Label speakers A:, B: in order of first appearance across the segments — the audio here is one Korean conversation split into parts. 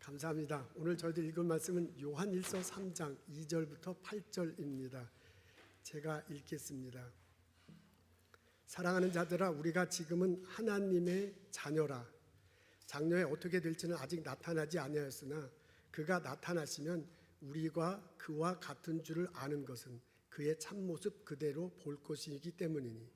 A: 감사합니다. 오늘 저희들 읽은 말씀은 요한일서 3장 2절부터 8절입니다. 제가 읽겠습니다. 사랑하는 자들아, 우리가 지금은 하나님의 자녀라. 장래에 어떻게 될지는 아직 나타나지 아니하였으나 그가 나타나시면 우리가 그와 같은 줄을 아는 것은 그의 참모습 그대로 볼 것이기 때문이니,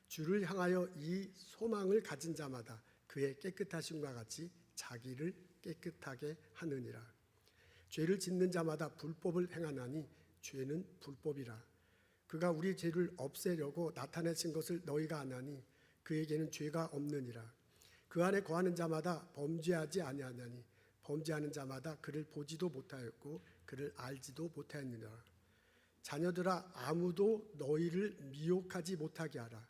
A: 주를 향하여 이 소망을 가진 자마다 그의 깨끗하심과 같이 자기를 깨끗하게 하느니라. 죄를 짓는 자마다 불법을 행하나니 죄는 불법이라. 그가 우리 죄를 없애려고 나타내신 것을 너희가 아나니 그에게는 죄가 없느니라. 그 안에 거하는 자마다 범죄하지 아니하나니 범죄하는 자마다 그를 보지도 못하였고 그를 알지도 못하였느니라. 자녀들아, 아무도 너희를 미혹하지 못하게 하라.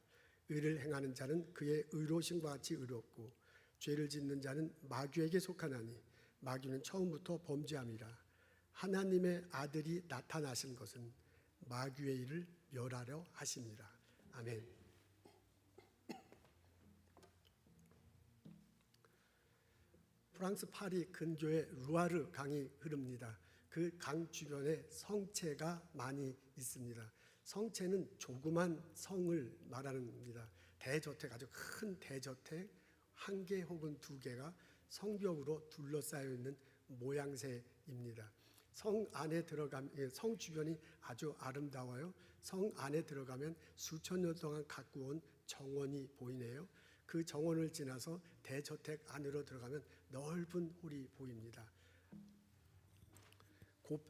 A: 의를 행하는 자는 그의 의로심과 같이 의롭고 죄를 짓는 자는 마귀에게 속하나니 마귀는 처음부터 범죄함이라. 하나님의 아들이 나타나신 것은 마귀의 일을 멸하려 하심이라. 아멘. 프랑스 파리 근교에 루아르 강이 흐릅니다. 그 강 주변에 성체가 많이 있습니다. 성체는 조그만 성을 말하는 겁니다. 대저택, 아주 큰 대저택 한 개 혹은 두 개가 성벽으로 둘러싸여 있는 모양새입니다. 성 안에 들어가면, 성 주변이 아주 아름다워요. 성 안에 들어가면 수천 년 동안 갖고 온 정원이 보이네요. 그 정원을 지나서 대저택 안으로 들어가면 넓은 홀이 보입니다.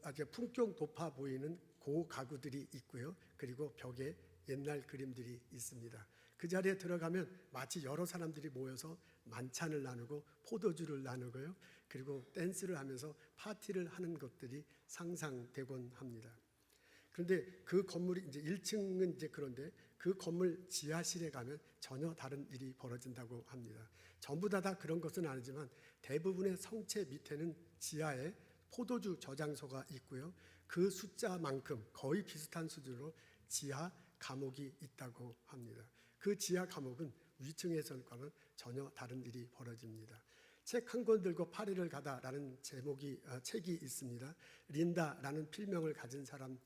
A: 아주 품격 높아 보이는 고가구들이 있고요. 그리고 벽에 옛날 그림들이 있습니다. 그 자리에 들어가면 마치 여러 사람들이 모여서 만찬을 나누고 포도주를 나누고요. 그리고 댄스를 하면서 파티를 하는 것들이 상상되곤 합니다. 그런데 그 건물이 이제 1층은 이제 그런데 그 건물 지하실에 가면 전혀 다른 일이 벌어진다고 합니다. 전부 다 그런 것은 아니지만 대부분의 성체 밑에는 지하에 포도주 저장소가 있고요. 그 숫자만큼 거의 비슷한 수준으로 지하 감옥이 있다고 합니다. 그 지하 감옥은 위층에서는 전혀 다른 일이 벌어집니다. 책 한 권 들고 파리를 가다라는 책이 있습니다. 린다라는 필명을 가진 사람이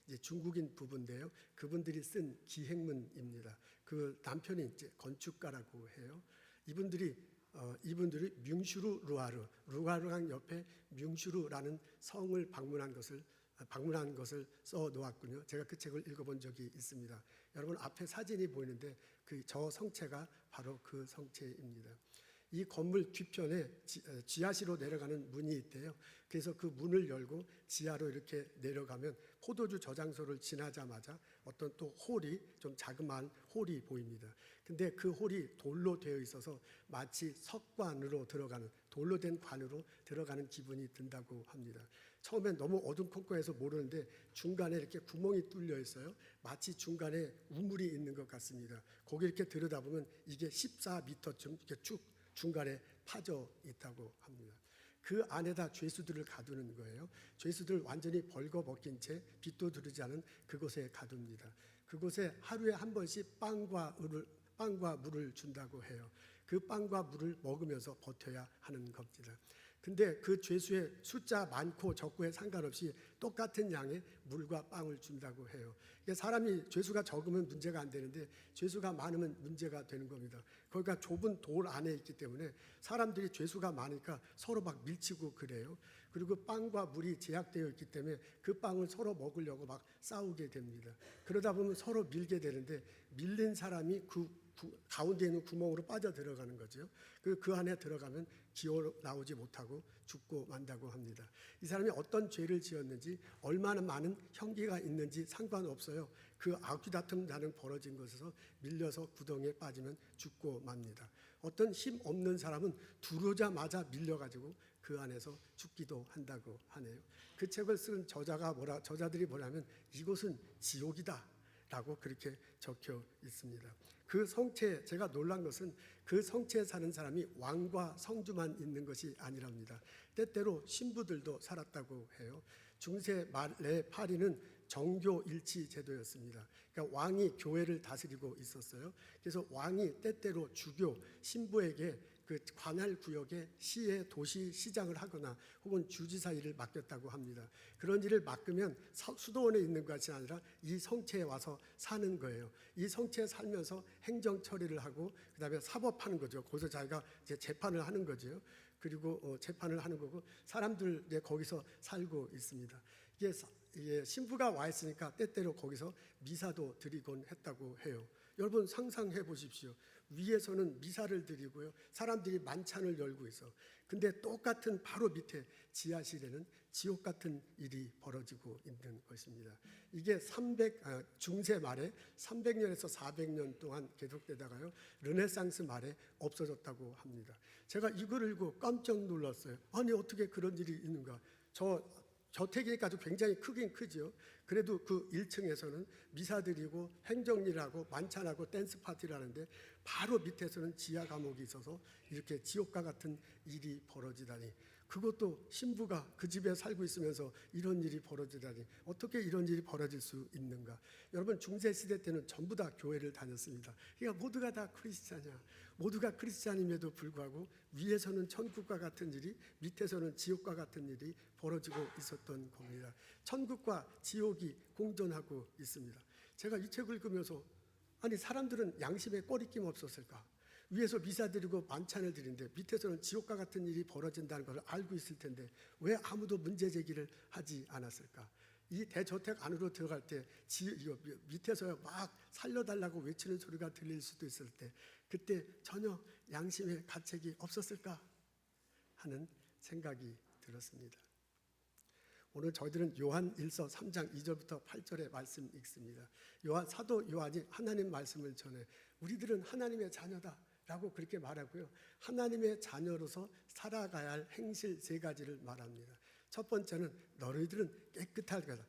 A: 이제 중국인 부부인데요. 그분들이 쓴 기행문입니다. 그 남편이 이제 건축가라고 해요. 이분들이 뮌슈르 루아르강 옆에 뮌슈르라는 성을 방문한 것을 써 놓았군요. 제가 그 책을 읽어본 적이 있습니다. 여러분 앞에 사진이 보이는데 저 성체가 바로 그 성체입니다. 이 건물 뒤편에 지하실로 내려가는 문이 있대요. 그래서 그 문을 열고 지하로 이렇게 내려가면 포도주 저장소를 지나자마자 어떤 또 홀이, 좀 자그마한 홀이 보입니다. 근데 그 홀이 돌로 되어 있어서 마치 석관으로 들어가는, 돌로 된 관으로 들어가는 기분이 든다고 합니다. 처음엔 너무 어둠컴컴해서 모르는데 중간에 이렇게 구멍이 뚫려 있어요. 마치 중간에 우물이 있는 것 같습니다. 거기 이렇게 들여다보면 이게 14m쯤 이렇게 쭉 중간에 파져 있다고 합니다. 그 안에다 죄수들을 가두는 거예요. 죄수들 완전히 벌거벗긴 채 빛도 들지 않은 그곳에 가둡니다. 그곳에 하루에 한 번씩 빵과 물을 준다고 해요. 그 빵과 물을 먹으면서 버텨야 하는 겁니다. 근데 그 죄수의 숫자 많고 적고에 상관없이 똑같은 양의 물과 빵을 준다고 해요. 사람이 죄수가 적으면 문제가 안 되는데 죄수가 많으면 문제가 되는 겁니다. 거기가 좁은 돌 안에 있기 때문에 사람들이 죄수가 많으니까 서로 막 밀치고 그래요. 그리고 빵과 물이 제약되어 있기 때문에 그 빵을 서로 먹으려고 막 싸우게 됩니다. 그러다 보면 서로 밀게 되는데 밀린 사람이 가운데 있는 구멍으로 빠져 들어가는 거죠. 그 안에 들어가면 기어 나오지 못하고 죽고 만다고 합니다. 이 사람이 어떤 죄를 지었는지, 얼마나 많은 형기가 있는지 상관없어요. 그 아귀다툼 나는 벌어진 것에서 밀려서 구덩이에 빠지면 죽고 맙니다. 어떤 힘 없는 사람은 들어오자마자 밀려가지고 그 안에서 죽기도 한다고 하네요. 그 책을 쓴 저자들이 뭐냐면 이곳은 지옥이다 라고 그렇게 적혀 있습니다. 그 성체, 제가 놀란 것은 그 성체에 사는 사람이 왕과 성주만 있는 것이 아니랍니다. 때때로 신부들도 살았다고 해요. 중세 말의 파리는 정교 일치 제도였습니다. 그러니까 왕이 교회를 다스리고 있었어요. 그래서 왕이 때때로 주교, 신부에게 그 관할 구역에 시의 도시 시장을 하거나 혹은 주지사 일을 맡겼다고 합니다. 그런 일을 맡으면 수도원에 있는 것이 아니라 이 성체에 와서 사는 거예요. 이 성체에 살면서 행정 처리를 하고 그다음에 사법하는 거죠. 거기서 자기가 이제 재판을 하는 거죠. 그리고 재판을 하는 거고 사람들 거기서 살고 있습니다. 이게 신부가 와 있으니까 때때로 거기서 미사도 드리곤 했다고 해요. 여러분 상상해 보십시오. 위에서는 미사를 드리고요. 사람들이 만찬을 열고 있어. 근데 똑같은 바로 밑에 지하실에는 지옥 같은 일이 벌어지고 있는 것입니다. 이게 중세 말에 300년에서 400년 동안 계속되다가요. 르네상스 말에 없어졌다고 합니다. 제가 이걸 읽고 깜짝 놀랐어요. 아니 어떻게 그런 일이 있는가. 저택이니까 아주 굉장히 크긴 크죠. 그래도 그 1층에서는 미사 드리고 행정일하고 만찬하고 댄스 파티를 하는데 바로 밑에서는 지하 감옥이 있어서 이렇게 지옥과 같은 일이 벌어지다니, 그것도 신부가 그 집에 살고 있으면서 이런 일이 벌어지다니 어떻게 이런 일이 벌어질 수 있는가. 여러분 중세시대 때는 전부 다 교회를 다녔습니다. 그러니까 모두가 다 크리스찬이야. 모두가 크리스찬임에도 불구하고 위에서는 천국과 같은 일이 밑에서는 지옥과 같은 일이 벌어지고 있었던 겁니다. 천국과 지옥이 공존하고 있습니다. 제가 이 책을 읽으면서 아니 사람들은 양심에 꺼리낌 없었을까? 위에서 미사 드리고 만찬을 드리는데 밑에서는 지옥과 같은 일이 벌어진다는 걸 알고 있을 텐데 왜 아무도 문제 제기를 하지 않았을까? 이 대저택 안으로 들어갈 때 밑에서 막 살려달라고 외치는 소리가 들릴 수도 있을 때 그때 전혀 양심의 가책이 없었을까 하는 생각이 들었습니다. 오늘 저희들은 요한 1서 3장 2절부터 8절의 말씀 읽습니다. 사도 요한이 하나님 말씀을 전해 우리들은 하나님의 자녀다 라고 그렇게 말하고요. 하나님의 자녀로서 살아가야 할 행실 3가지를 말합니다. 첫 번째는 너희들은 깨끗하게 하라.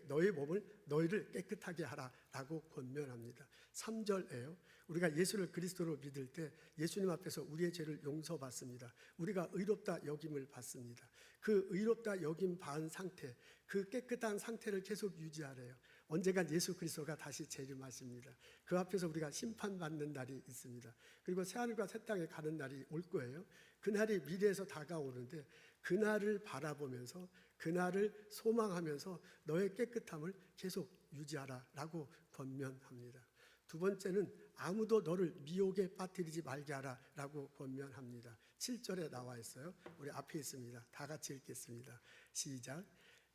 A: 너희 몸을 너희를 깨끗하게 하라 라고 권면합니다. 3절에요. 우리가 예수를 그리스도로 믿을 때 예수님 앞에서 우리의 죄를 용서받습니다. 우리가 의롭다 여김을 받습니다. 그 의롭다 여김 받은 상태, 그 깨끗한 상태를 계속 유지하래요. 언젠간 예수 그리스도가 다시 재림하십니다. 그 앞에서 우리가 심판받는 날이 있습니다. 그리고 새하늘과 새 땅에 가는 날이 올 거예요. 그날이 미래에서 다가오는데 그날을 바라보면서 그날을 소망하면서 너의 깨끗함을 계속 유지하라 라고 권면합니다. 두 번째는 아무도 너를 미혹에 빠뜨리지 말게 하라 라고 권면합니다. 7절에 나와 있어요. 우리 앞에 있습니다. 다 같이 읽겠습니다. 시작.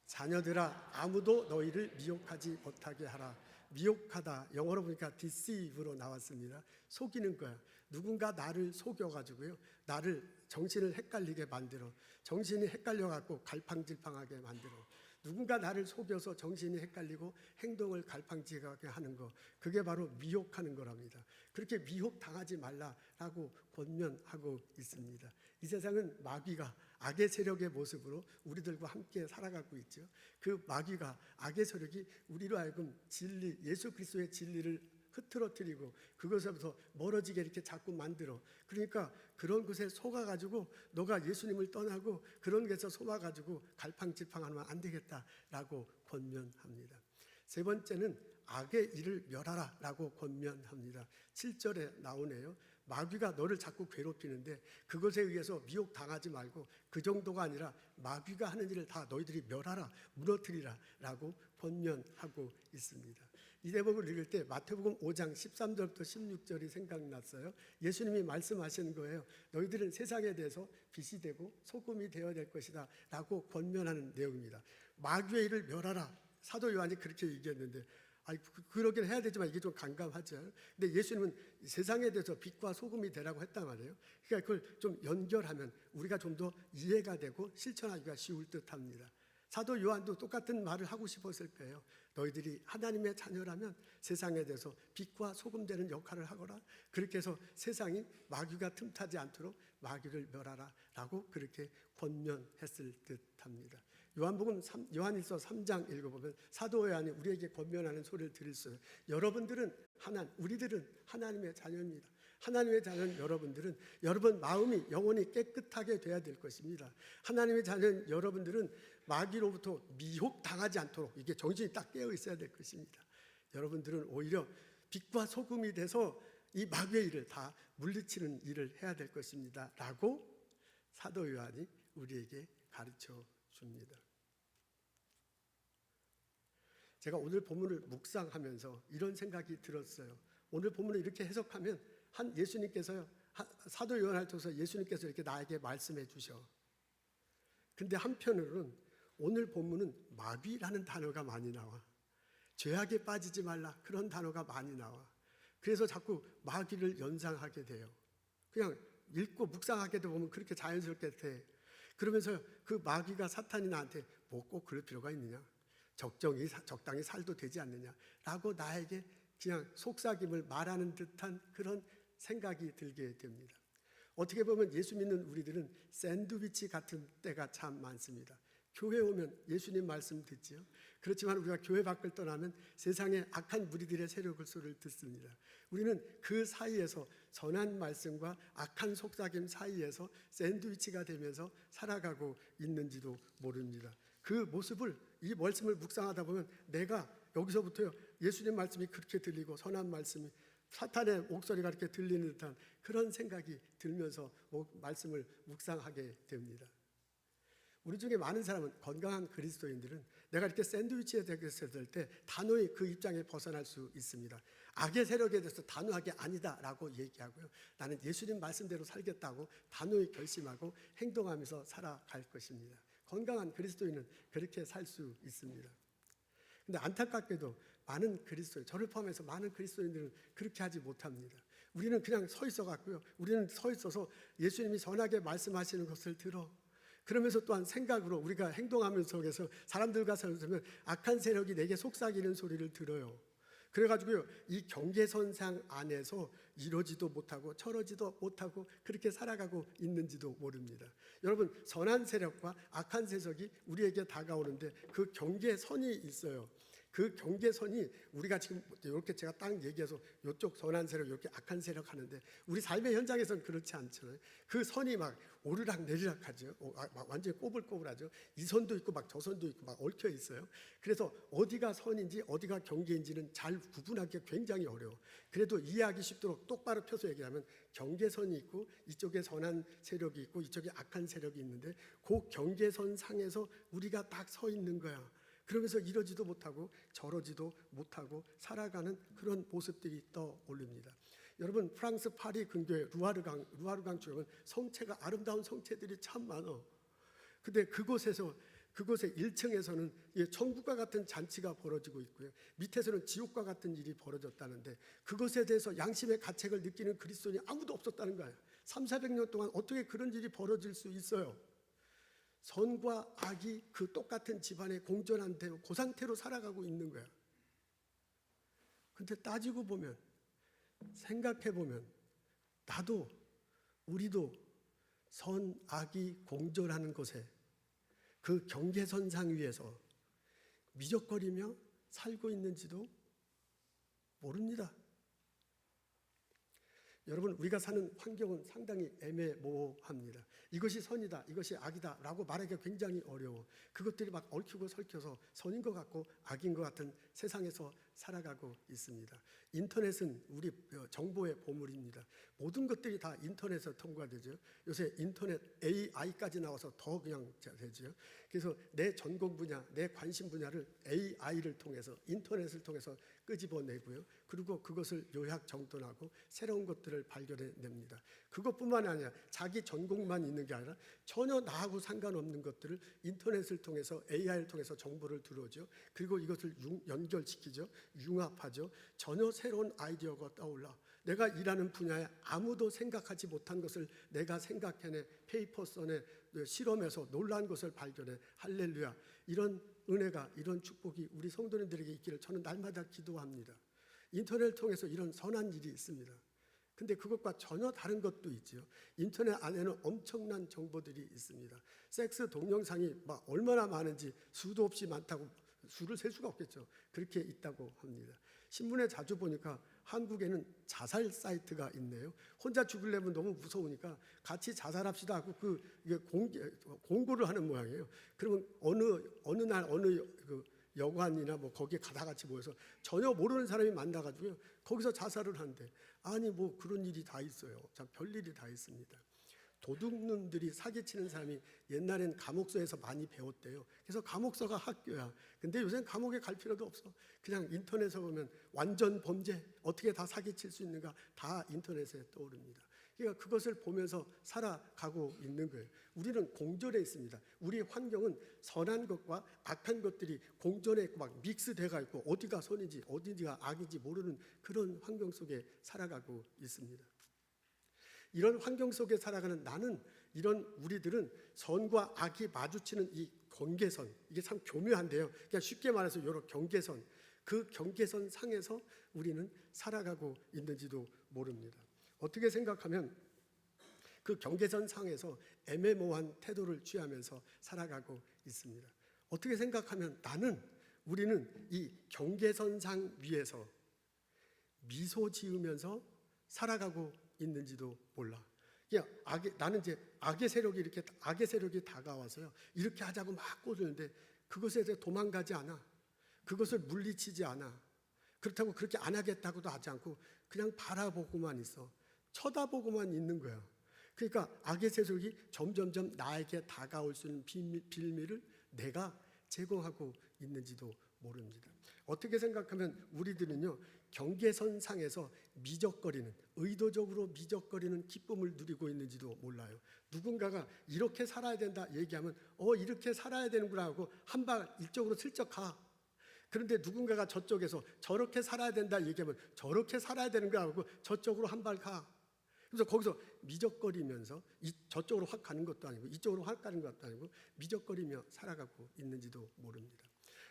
A: 자녀들아 아무도 너희를 미혹하지 못하게 하라. 미혹하다 영어로 보니까 deceive로 나왔습니다. 속이는 거야. 누군가 나를 속여가지고요, 나를 정신을 헷갈리게 만들어, 정신이 헷갈려갖고 갈팡질팡하게 만들어, 누군가 나를 속여서 정신이 헷갈리고 행동을 갈팡질팡하게 하는 거, 그게 바로 미혹하는 거랍니다. 그렇게 미혹당하지 말라라고 권면하고 있습니다. 이 세상은 마귀가 악의 세력의 모습으로 우리들과 함께 살아가고 있죠. 그 마귀가 악의 세력이 우리로 하여금 진리, 예수 그리스도의 진리를 흐트러뜨리고 그것에서 멀어지게 이렇게 자꾸 만들어. 그러니까 그런 곳에 속아가지고 너가 예수님을 떠나고 그런 곳에서 속아가지고 갈팡질팡하면 안 되겠다라고 권면합니다. 세 번째는 악의 일을 멸하라 라고 권면합니다. 7절에 나오네요. 마귀가 너를 자꾸 괴롭히는데 그것에 의해서 미혹당하지 말고 그 정도가 아니라 마귀가 하는 일을 다 너희들이 멸하라, 무너뜨리라 라고 권면하고 있습니다. 이 대목을 읽을 때 마태복음 5장 13절부터 16절이 생각났어요. 예수님이 말씀하시는 거예요. 너희들은 세상에 대해서 빛이 되고 소금이 되어야 될 것이다 라고 권면하는 내용입니다. 마귀의 일을 멸하라. 사도 요한이 그렇게 얘기했는데 그러긴 해야 되지만 이게 좀 깜깜하죠. 근데 예수님은 세상에 대해서 빛과 소금이 되라고 했단 말이에요. 그러니까 그걸 좀 연결하면 우리가 좀 더 이해가 되고 실천하기가 쉬울 듯합니다. 사도 요한도 똑같은 말을 하고 싶었을 거예요. 너희들이 하나님의 자녀라면 세상에 대해서 빛과 소금 되는 역할을 하거라. 그렇게 해서 세상이 마귀가 틈타지 않도록 마귀를 멸하라 라고 그렇게 권면했을 듯합니다. 요한일서 3장 읽어보면 사도 요한이 우리에게 권면하는 소리를 들을 수 있어요. 우리들은 하나님의 자녀입니다. 하나님의 자녀는 여러분들은 여러분 마음이 영혼이 깨끗하게 돼야 될 것입니다. 하나님의 자녀는 여러분들은 마귀로부터 미혹당하지 않도록 이게 정신이 딱 깨어 있어야 될 것입니다. 여러분들은 오히려 빛과 소금이 돼서 이 마귀의 일을 다 물리치는 일을 해야 될 것입니다 라고 사도 요한이 우리에게 가르쳐 줍니다. 제가 오늘 본문을 묵상하면서 이런 생각이 들었어요. 오늘 본문을 이렇게 해석하면 예수님께서요, 사도 요한을 통해서 예수님께서 이렇게 나에게 말씀해 주셔. 근데 한편으로는 오늘 본문은 마귀라는 단어가 많이 나와. 죄악에 빠지지 말라 그런 단어가 많이 나와. 그래서 자꾸 마귀를 연상하게 돼요. 그냥 읽고 묵상하게 보면 그렇게 자연스럽게 돼. 그러면서 그 마귀가 사탄이 나한테 뭐 꼭 그럴 필요가 있느냐, 적당히 살도 되지 않느냐라고 나에게 그냥 속삭임을 말하는 듯한 그런 생각이 들게 됩니다. 어떻게 보면 예수 믿는 우리들은 샌드위치 같은 때가 참 많습니다. 교회 오면 예수님 말씀 듣지요. 그렇지만 우리가 교회 밖을 떠나면 세상의 악한 무리들의 세력을 소리를 듣습니다. 우리는 그 사이에서 선한 말씀과 악한 속삭임 사이에서 샌드위치가 되면서 살아가고 있는지도 모릅니다. 그 모습을, 이 말씀을 묵상하다 보면 내가 여기서부터요, 예수님 말씀이 그렇게 들리고 선한 말씀이 사탄의 목소리가 이렇게 들리는 듯한 그런 생각이 들면서 말씀을 묵상하게 됩니다. 우리 중에 많은 사람은, 건강한 그리스도인들은 내가 이렇게 샌드위치에 됐을 때 단호히 그 입장에 벗어날 수 있습니다. 악의 세력에 대해서 단호하게 아니다라고 얘기하고요, 나는 예수님 말씀대로 살겠다고 단호히 결심하고 행동하면서 살아갈 것입니다. 건강한 그리스도인은 그렇게 살 수 있습니다. 근데 안타깝게도 많은 그리스도인, 저를 포함해서 많은 그리스도인들은 그렇게 하지 못합니다. 우리는 그냥 서 있어 갖고요, 우리는 서 있어서 예수님이 선하게 말씀하시는 것을 들어, 그러면서 또한 생각으로 우리가 행동하면서 속에서 사람들과 살면 악한 세력이 내게 속삭이는 소리를 들어요. 그래가지고요, 이 경계선상 안에서 이러지도 못하고 저러지도 못하고 그렇게 살아가고 있는지도 모릅니다. 여러분, 선한 세력과 악한 세력이 우리에게 다가오는데 그 경계선이 있어요. 그 경계선이 우리가 지금 이렇게 제가 딱 얘기해서 이쪽 선한 세력, 이렇게 악한 세력 하는데 우리 삶의 현장에서는 그렇지 않잖아요. 그 선이 막 오르락 내리락 하죠. 막 완전히 꼬불꼬불하죠. 이 선도 있고 막 저 선도 있고 막 얽혀 있어요. 그래서 어디가 선인지 어디가 경계인지는 잘 구분하기가 굉장히 어려워. 그래도 이해하기 쉽도록 똑바로 펴서 얘기하면 경계선이 있고 이쪽에 선한 세력이 있고 이쪽에 악한 세력이 있는데 그 경계선 상에서 우리가 딱 서 있는 거야. 그러면서 이러지도 못하고 저러지도 못하고 살아가는 그런 모습들이 떠오릅니다. 여러분, 프랑스 파리 근교의 루아르강 쪽은 성체가, 아름다운 성체들이 참 많아. 근데 그곳의 1층에서는 천국과 같은 잔치가 벌어지고 있고요, 밑에서는 지옥과 같은 일이 벌어졌다는데 그것에 대해서 양심의 가책을 느끼는 그리스도인이 아무도 없었다는 거예요. 300~400년 동안 어떻게 그런 일이 벌어질 수 있어요? 선과 악이 그 똑같은 집안에 공존한 대로 그 상태로 살아가고 있는 거야. 근데 따지고 보면, 생각해 보면 나도 우리도 선, 악이 공존하는 곳에 그 경계선상 위에서 미적거리며 살고 있는지도 모릅니다. 여러분, 우리가 사는 환경은 상당히 애매모호합니다. 이것이 선이다, 이것이 악이다 라고 말하기가 굉장히 어려워. 그것들이 막 얽히고 설켜서 선인 것 같고 악인 것 같은 세상에서 살아가고 있습니다. 인터넷은 우리 정보의 보물입니다. 모든 것들이 다 인터넷에서 통과되죠. 요새 인터넷 AI까지 나와서 더 그냥 되죠. 그래서 내 전공 분야, 내 관심 분야를 AI를 통해서, 인터넷을 통해서 끄집어내고요, 그리고 그것을 요약 정돈하고 새로운 것들을 발견해냅니다. 그것뿐만 아니라 자기 전공만 있는 게 아니라 전혀 나하고 상관없는 것들을 인터넷을 통해서, AI를 통해서 정보를 들어오죠. 그리고 이것을 연결시키죠. 융합하죠. 전혀 새로운 아이디어가 떠올라 내가 일하는 분야에 아무도 생각하지 못한 것을 내가 생각해내, 페이퍼 써내, 실험해서 놀라운 것을 발견해. 할렐루야. 이런 은혜가, 이런 축복이 우리 성도님들에게 있기를 저는 날마다 기도합니다. 인터넷을 통해서 이런 선한 일이 있습니다. 근데 그것과 전혀 다른 것도 있죠. 인터넷 안에는 엄청난 정보들이 있습니다. 섹스 동영상이 막 얼마나 많은지 수도 없이 많다고, 수를 셀 수가 없겠죠. 그렇게 있다고 합니다. 신문에 자주 보니까 한국에는 자살 사이트가 있네요. 혼자 죽으려면 너무 무서우니까 같이 자살합시다 하고 공고를 하는 모양이에요. 그러면 어느 날 어느 여관이나 뭐 거기에 다 같이 모여서 전혀 모르는 사람이 만나가지고요, 거기서 자살을 한대. 아니 뭐 그런 일이 다 있어요. 참 별일이 다 있습니다. 도둑놈들이 사기치는 사람이 옛날엔 감옥서에서 많이 배웠대요. 그래서 감옥서가 학교야. 근데 요새는 감옥에 갈 필요도 없어. 그냥 인터넷에 보면 완전 범죄, 어떻게 다 사기칠 수 있는가 다 인터넷에 떠오릅니다. 그러니까 그것을 보면서 살아가고 있는 거예요. 우리는 공존해 있습니다. 우리 환경은 선한 것과 악한 것들이 공존해 있고 막 믹스돼가 있고 어디가 선인지 어디가 악인지 모르는 그런 환경 속에 살아가고 있습니다. 이런 환경 속에 살아가는 나는, 이런 우리들은 선과 악이 마주치는 이 경계선, 이게 참 교묘한데요. 그냥 쉽게 말해서 이런 경계선, 그 경계선 상에서 우리는 살아가고 있는지도 모릅니다. 어떻게 생각하면 그 경계선 상에서 애매모호한 태도를 취하면서 살아가고 있습니다. 어떻게 생각하면 우리는 이 경계선상 위에서 미소 지으면서 살아가고 있는지도 몰라. 나는 이제 악의 세력이 다가와서요. 이렇게 하자고 막 꼬드는데 그것에 대해 도망가지 않아. 그것을 물리치지 않아. 그렇다고 그렇게 안 하겠다고도 하지 않고 그냥 바라보고만 있어. 쳐다보고만 있는 거야. 그러니까 악의 세력이 점점점 나에게 다가올 수 있는 빌미를 내가 제공하고 있는지도 모릅니다. 어떻게 생각하면 우리들은요, 경계선 상에서 미적거리는, 의도적으로 미적거리는 기쁨을 누리고 있는지도 몰라요. 누군가가 이렇게 살아야 된다 얘기하면 이렇게 살아야 되는구나 하고 한 발 이쪽으로 슬쩍 가. 그런데 누군가가 저쪽에서 저렇게 살아야 된다 얘기하면 저렇게 살아야 되는 거 하고 저쪽으로 한 발 가. 그래서 거기서 미적거리면서 저쪽으로 확 가는 것도 아니고 이쪽으로 확 가는 것도 아니고 미적거리며 살아가고 있는지도 모릅니다.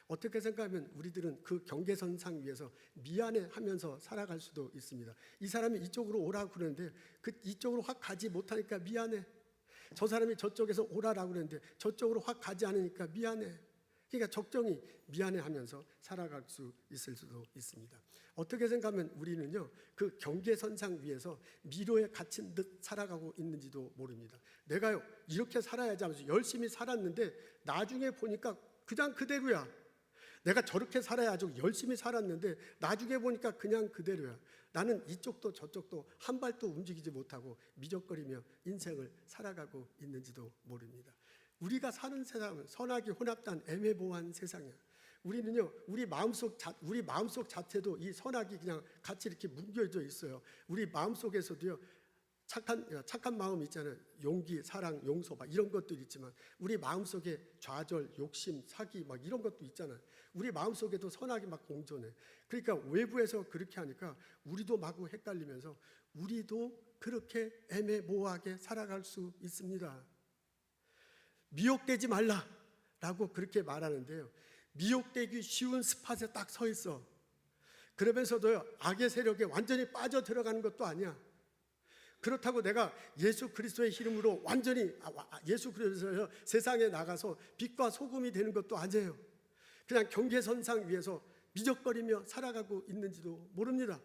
A: 어떻게 생각하면 우리들은 그 경계선상 위에서 미안해하면서 살아갈 수도 있습니다. 이 사람이 이쪽으로 오라고 그러는데 이쪽으로 확 가지 못하니까 미안해. 저 사람이 저쪽에서 오라라고 그러는데 저쪽으로 확 가지 않으니까 미안해. 그러니까 적정히 미안해하면서 살아갈 수 있을 수도 있습니다. 어떻게 생각하면 우리는요, 그 경계선상 위에서 미로에 갇힌 듯 살아가고 있는지도 모릅니다. 내가요 이렇게 살아야지 하면서 열심히 살았는데 나중에 보니까 그냥 그대로야. 내가 저렇게 살아야지 열심히 살았는데 나중에 보니까 그냥 그대로야. 나는 이쪽도 저쪽도 한 발도 움직이지 못하고 미적거리며 인생을 살아가고 있는지도 모릅니다. 우리가 사는 세상은 선악이 혼합된 애매모호한 세상이야. 우리는요, 우리 마음속 자체도 이 선악이 그냥 같이 이렇게 뭉겨져 있어요. 우리 마음속에서도요, 착한 마음 있잖아요. 용기, 사랑, 용서 막 이런 것도 있지만 우리 마음속에 좌절, 욕심, 사기 막 이런 것도 있잖아요. 우리 마음속에도 선악이 막 공존해. 그러니까 외부에서 그렇게 하니까 우리도 마구 헷갈리면서 우리도 그렇게 애매모호하게 살아갈 수 있습니다. 미혹되지 말라라고 그렇게 말하는데요, 미혹되기 쉬운 스팟에 딱 서 있어. 그러면서도 악의 세력에 완전히 빠져 들어가는 것도 아니야. 그렇다고 내가 예수 그리스도의 이름으로 완전히 예수 그리스도의 세상에 나가서 빛과 소금이 되는 것도 아니에요. 그냥 경계선상 위에서 미적거리며 살아가고 있는지도 모릅니다.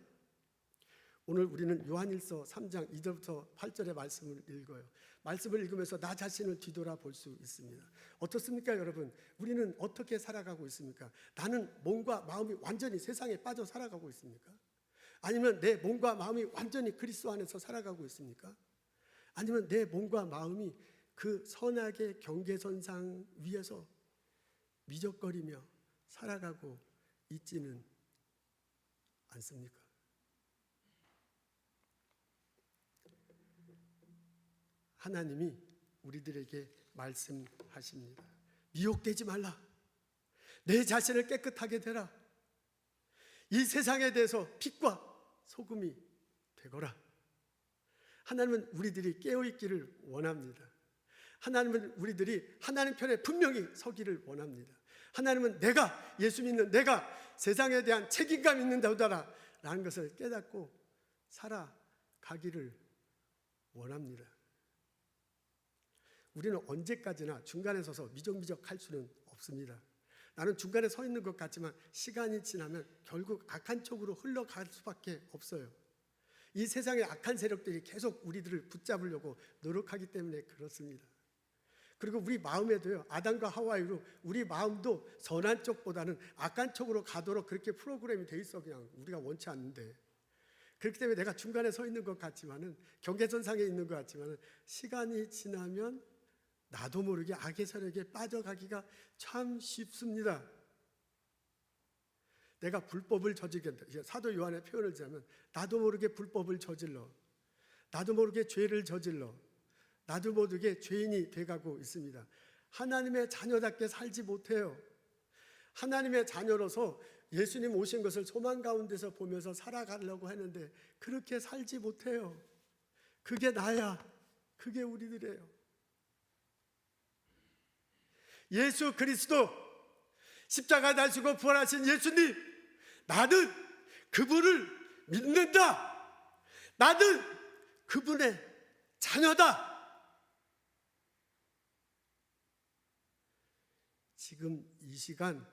A: 오늘 우리는 요한일서 3장 2절부터 8절의 말씀을 읽어요. 말씀을 읽으면서 나 자신을 뒤돌아볼 수 있습니다. 어떻습니까, 여러분? 우리는 어떻게 살아가고 있습니까? 나는 몸과 마음이 완전히 세상에 빠져 살아가고 있습니까? 아니면 내 몸과 마음이 완전히 그리스도 안에서 살아가고 있습니까? 아니면 내 몸과 마음이 그 선악의 경계선상 위에서 미적거리며 살아가고 있지는 않습니까? 하나님이 우리들에게 말씀하십니다. 미혹되지 말라. 내 자신을 깨끗하게 되라. 이 세상에 대해서 빛과 소금이 되거라. 하나님은 우리들이 깨어있기를 원합니다. 하나님은 우리들이 하나님 편에 분명히 서기를 원합니다. 하나님은 내가 예수 믿는 내가 세상에 대한 책임감 있는 자다 라는 것을 깨닫고 살아가기를 원합니다. 우리는 언제까지나 중간에 서서 미적미적 할 수는 없습니다. 나는 중간에 서 있는 것 같지만 시간이 지나면 결국 악한 쪽으로 흘러갈 수밖에 없어요. 이 세상의 악한 세력들이 계속 우리들을 붙잡으려고 노력하기 때문에 그렇습니다. 그리고 우리 마음에도요, 아담과 하와이로 우리 마음도 선한 쪽보다는 악한 쪽으로 가도록 그렇게 프로그램이 돼 있어. 그냥 우리가 원치 않는데 그렇기 때문에 내가 중간에 서 있는 것 같지만은, 경계선상에 있는 것 같지만은, 시간이 지나면 나도 모르게 악의 세력에 빠져가기가 참 쉽습니다. 내가 불법을 저지른다. 사도 요한의 표현을 자면 나도 모르게 불법을 저질러, 나도 모르게 죄를 저질러, 나도 모르게 죄인이 돼가고 있습니다. 하나님의 자녀답게 살지 못해요. 하나님의 자녀로서 예수님 오신 것을 소망 가운데서 보면서 살아가려고 하는데 그렇게 살지 못해요. 그게 나야. 그게 우리들이에요. 예수 그리스도 십자가 달시고 부활하신 예수님, 나는 그분을 믿는다. 나는 그분의 자녀다. 지금 이 시간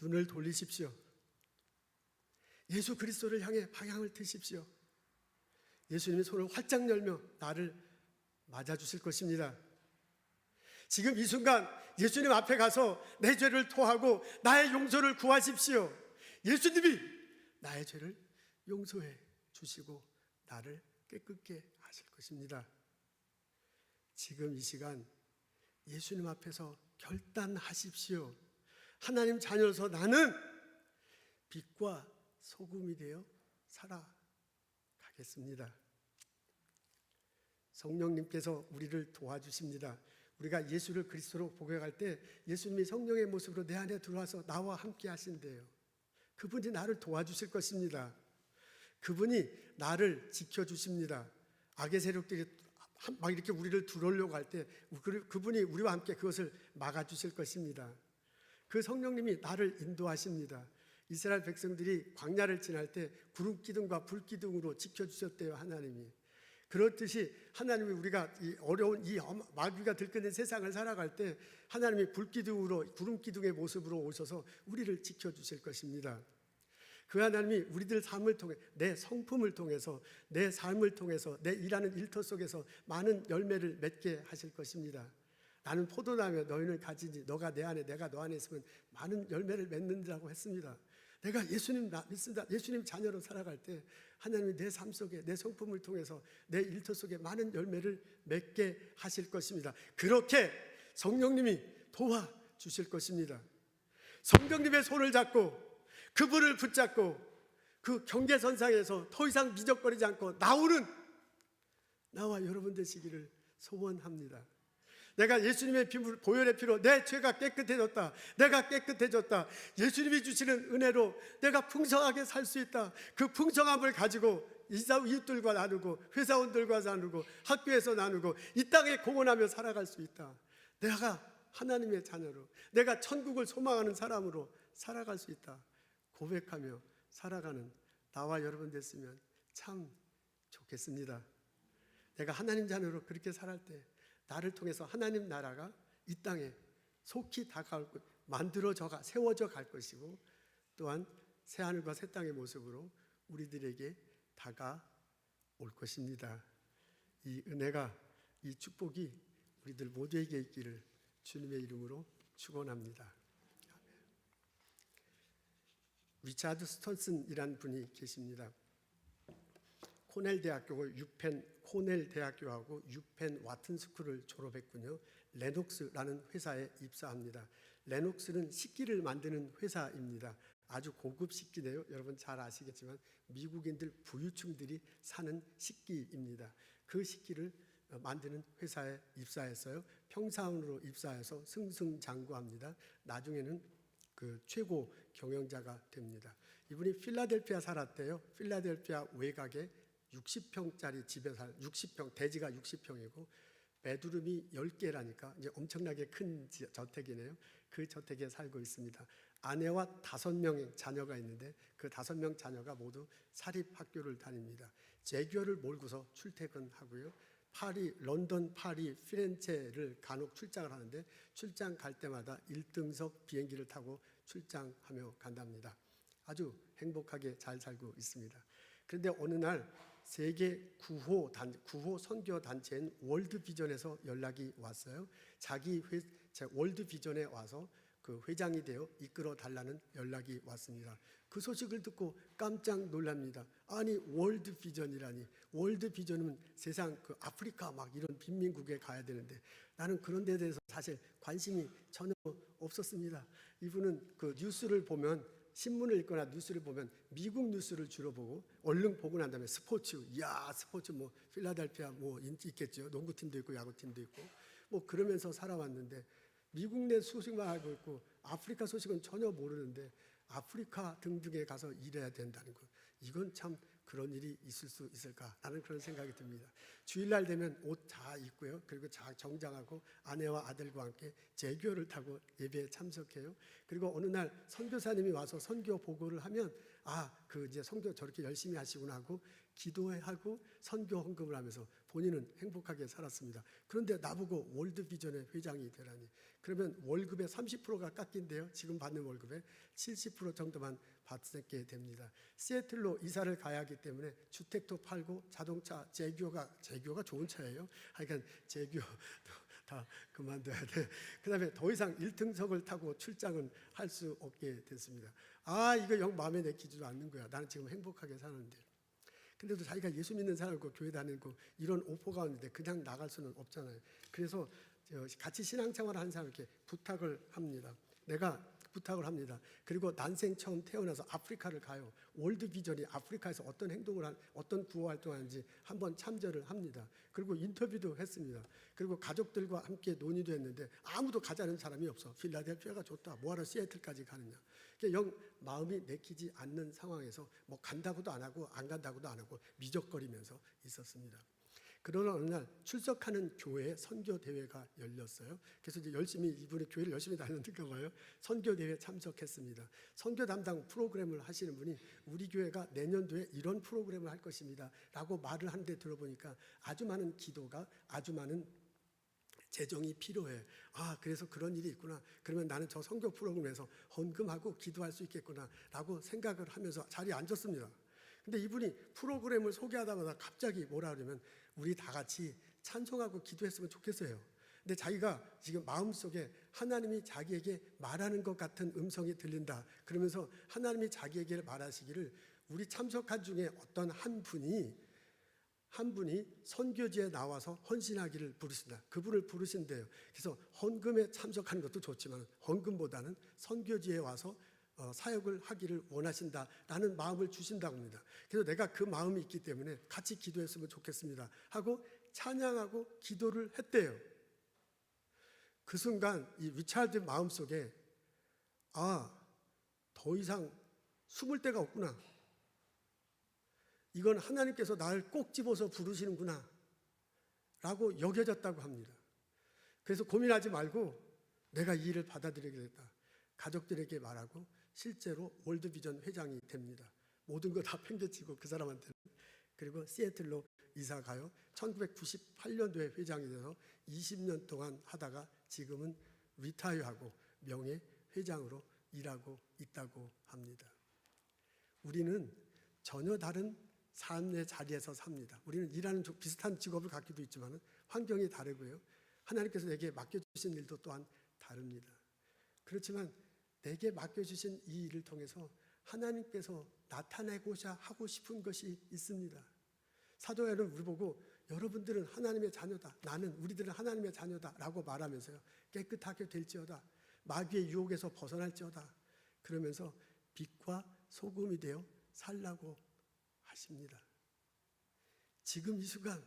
A: 눈을 돌리십시오. 예수 그리스도를 향해 방향을 트십시오. 예수님이 손을 활짝 열며 나를 맞아주실 것입니다. 지금 이 순간 예수님 앞에 가서 내 죄를 토하고 나의 용서를 구하십시오. 예수님이 나의 죄를 용서해 주시고 나를 깨끗게 하실 것입니다. 지금 이 시간 예수님 앞에서 결단하십시오. 하나님 자녀로서 나는 빛과 소금이 되어 살아가겠습니다. 성령님께서 우리를 도와주십니다. 우리가 예수를 그리스도로 복역할 때 예수님이 성령의 모습으로 내 안에 들어와서 나와 함께 하신대요. 그분이 나를 도와주실 것입니다. 그분이 나를 지켜주십니다. 악의 세력들이 막 이렇게 우리를 두르려고 할 때 그분이 우리와 함께 그것을 막아주실 것입니다. 그 성령님이 나를 인도하십니다. 이스라엘 백성들이 광야를 지날 때 구름 기둥과 불 기둥으로 지켜주셨대요. 하나님이. 그렇듯이 하나님이 우리가 이 어려운 이 마귀가 들끓는 세상을 살아갈 때 하나님이 불 기둥으로, 구름 기둥의 모습으로 오셔서 우리를 지켜주실 것입니다. 그 하나님이 우리들 삶을 통해, 내 성품을 통해서, 내 삶을 통해서, 내 일하는 일터 속에서 많은 열매를 맺게 하실 것입니다. 나는 포도나무에 너희는 가지니 너가 내 안에 내가 너 안에 있으면 많은 열매를 맺는다고 했습니다. 내가 예수님 믿습니다. 예수님 자녀로 살아갈 때 하나님이 내 삶 속에, 내 성품을 통해서, 내 일터 속에 많은 열매를 맺게 하실 것입니다. 그렇게 성령님이 도와주실 것입니다. 성령님의 손을 잡고 그분을 붙잡고 그 경계선상에서 더 이상 미적거리지 않고 나오는 나와 여러분 되시기를 소원합니다. 내가 예수님의 보혈의 피로 내 죄가 깨끗해졌다. 내가 깨끗해졌다. 예수님이 주시는 은혜로 내가 풍성하게 살 수 있다. 그 풍성함을 가지고 이웃들과 나누고, 회사원들과 나누고, 학교에서 나누고, 이 땅에 공헌하며 살아갈 수 있다. 내가 하나님의 자녀로, 내가 천국을 소망하는 사람으로 살아갈 수 있다. 고백하며 살아가는 나와 여러분 됐으면 참 좋겠습니다. 내가 하나님 자녀로 그렇게 살아갈 때 나를 통해서 하나님 나라가 이 땅에 속히 다가올 것, 만들어져가 세워져 갈 것이고, 또한 새하늘과 새 땅의 모습으로 우리들에게 다가올 것입니다. 이 은혜가, 이 축복이 우리들 모두에게 있기를 주님의 이름으로 축원합니다. 리차드 스턴슨이라는 분이 계십니다. 코넬 대학교고 코넬 대학교하고 6펜 와튼 스쿨을 졸업했군요. 레녹스라는 회사에 입사합니다. 레녹스는 식기를 만드는 회사입니다. 아주 고급 식기네요. 여러분 잘 아시겠지만 미국인들 부유층들이 사는 식기입니다. 그 식기를 만드는 회사에 입사했어요. 평사원으로 입사해서 승승장구합니다. 나중에는 그 최고 경영자가 됩니다. 이분이 필라델피아 살았대요. 필라델피아 외곽에 60평짜리 집에 60평, 대지가 60평이고 베드룸이 10개라니까 이제 엄청나게 큰 저택이네요. 그 저택에 살고 있습니다. 아내와 5명의 자녀가 있는데 그 5명 자녀가 모두 사립학교를 다닙니다. 제규어를 몰고서 출퇴근하고요. 파리, 런던, 파리, 피렌체를 간혹 출장을 하는데 출장 갈 때마다 1등석 비행기를 타고 출장하며 간답니다. 아주 행복하게 잘 살고 있습니다. 그런데 어느 날 세계 구호 선교 단체인 월드 비전에서 연락이 왔어요. 자기 월드 비전에 와서 그 회장이 되어 이끌어 달라는 연락이 왔습니다. 그 소식을 듣고 깜짝 놀랍니다. 아니 월드 비전이라니. 월드 비전은 세상 그 아프리카 막 이런 빈민국에 가야 되는데 나는 그런 데에 대해서 사실 관심이 전혀 없었습니다. 이분은 그 뉴스를 보면 신문을 읽거나 뉴스를 보면 미국 뉴스를 주로 보고 얼른 보고 난 다음에 스포츠, 이야 스포츠 뭐 필라델피아 뭐 있겠죠. 농구팀도 있고 야구팀도 있고 뭐 그러면서 살아왔는데 미국 내 소식만 알고 있고 아프리카 소식은 전혀 모르는데 아프리카 등등에 가서 일해야 된다는 것, 이건 참 그런 일이 있을 수 있을까 하는 그런 생각이 듭니다. 주일날 되면 옷 다 입고요. 그리고 정장하고 아내와 아들과 함께 제교를 타고 예배에 참석해요. 그리고 어느 날 선교사님이 와서 선교 보고를 하면 그 이제 선교 저렇게 열심히 하시구나 하고 기도하고 선교 헌금을 하면서 본인은 행복하게 살았습니다. 그런데 나보고 월드비전의 회장이 되라니. 그러면 월급의 30%가 깎인대요. 지금 받는 월급의 70% 정도만 받게 됩니다. 시애틀로 이사를 가야 하기 때문에 주택도 팔고 자동차 제규어가 좋은 차예요. 하여간 제규어도 다 그만둬야 돼. 그 다음에 더 이상 1등석을 타고 출장은 할 수 없게 됐습니다. 이거 영 마음에 내키지도 않는 거야. 나는 지금 행복하게 사는데. 근데도 자기가 예수 믿는 사람이고 교회 다니고 이런 오퍼가 오는데 그냥 나갈 수는 없잖아요. 그래서 같이 신앙생활을 하는 사람에게 부탁을 합니다. 그리고 난생 처음 태어나서 아프리카를 가요. 월드비전이 아프리카에서 어떤 구호 활동하는지 한번 참전을 합니다. 그리고 인터뷰도 했습니다. 그리고 가족들과 함께 논의도 했는데 아무도 가자는 사람이 없어. 필라델피아가 좋다. 뭐하러 시애틀까지 가느냐. 영 마음이 내키지 않는 상황에서 뭐 간다고도 안 하고 안 간다고도 안 하고 미적거리면서 있었습니다. 그러나 어느 날 출석하는 교회에 선교 대회가 열렸어요. 그래서 이제 이분이 교회를 열심히 다녔는가 봐요. 선교 대회에 참석했습니다. 선교 담당 프로그램을 하시는 분이 우리 교회가 내년도에 이런 프로그램을 할 것입니다라고 말을 하는데 들어보니까 아주 많은 기도가 아주 많은 재정이 필요해. 그래서 그런 일이 있구나. 그러면 나는 저 선교 프로그램에서 헌금하고 기도할 수 있겠구나라고 생각을 하면서 자리에 앉았습니다. 근데 이분이 프로그램을 소개하다마다 갑자기 뭐라 그러면 우리 다 같이 찬송하고 기도했으면 좋겠어요. 근데 자기가 지금 마음속에 하나님이 자기에게 말하는 것 같은 음성이 들린다. 그러면서 하나님이 자기에게 말하시기를 우리 참석한 중에 어떤 한 분이 선교지에 나와서 헌신하기를 부르신다. 그분을 부르신대요. 그래서 헌금에 참석하는 것도 좋지만 헌금보다는 선교지에 와서 사역을 하기를 원하신다라는 마음을 주신다고 합니다. 그래서 내가 그 마음이 있기 때문에 같이 기도했으면 좋겠습니다 하고 찬양하고 기도를 했대요. 그 순간 이 리차드 마음속에 더 이상 숨을 데가 없구나. 이건 하나님께서 나를 꼭 집어서 부르시는구나 라고 여겨졌다고 합니다. 그래서 고민하지 말고 내가 이 일을 받아들이겠다. 가족들에게 말하고 실제로 월드비전 회장이 됩니다. 모든 거 다 팽개치고 그 사람한테는. 그리고 시애틀로 이사 가요. 1998년도에 회장이 돼서 20년 동안 하다가 지금은 리타이어하고 명예 회장으로 일하고 있다고 합니다. 우리는 전혀 다른 삶의 자리에서 삽니다. 우리는 일하는 비슷한 직업을 갖기도 있지만 환경이 다르고요. 하나님께서 내게 맡겨주신 일도 또한 다릅니다. 그렇지만 내게 맡겨주신 이 일을 통해서 하나님께서 나타내고자 하고 싶은 것이 있습니다. 사도 바울은 우리 보고 여러분들은 하나님의 자녀다. 우리들은 하나님의 자녀다 라고 말하면서요. 깨끗하게 될지어다. 마귀의 유혹에서 벗어날지어다. 그러면서 빛과 소금이 되어 살라고 하십니다. 지금 이 순간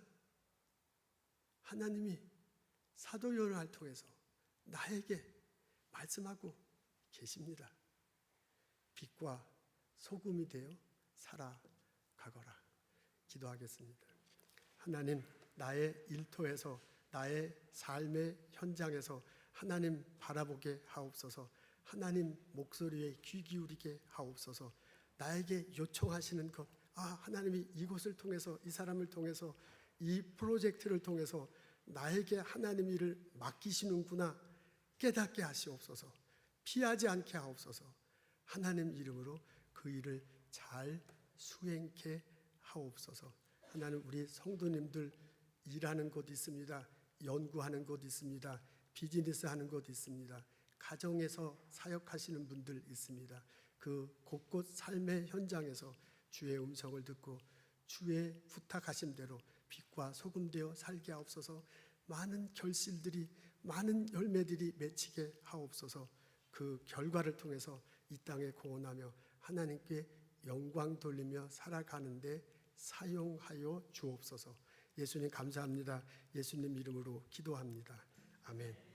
A: 하나님이 사도 요한을 통해서 나에게 말씀하고 계십니다. 빛과 소금이 되어 살아가거라. 기도하겠습니다. 하나님, 나의 일터에서 나의 삶의 현장에서 하나님 바라보게 하옵소서. 하나님 목소리에 귀 기울이게 하옵소서. 나에게 요청하시는 것, 하나님이 이곳을 통해서, 이 사람을 통해서, 이 프로젝트를 통해서 나에게 하나님 일을 맡기시는구나 깨닫게 하시옵소서. 피하지 않게 하옵소서. 하나님 이름으로 그 일을 잘 수행케 하옵소서. 하나님, 우리 성도님들 일하는 곳 있습니다. 연구하는 곳 있습니다. 비즈니스 하는 곳 있습니다. 가정에서 사역하시는 분들 있습니다. 그 곳곳 삶의 현장에서 주의 음성을 듣고 주의 부탁하신 대로 빛과 소금 되어 살게 하옵소서. 많은 결실들이, 많은 열매들이 맺히게 하옵소서. 그 결과를 통해서 이 땅에 공헌하며 하나님께 영광 돌리며 살아가는데 사용하여 주옵소서. 예수님 감사합니다. 예수님 이름으로 기도합니다. 아멘.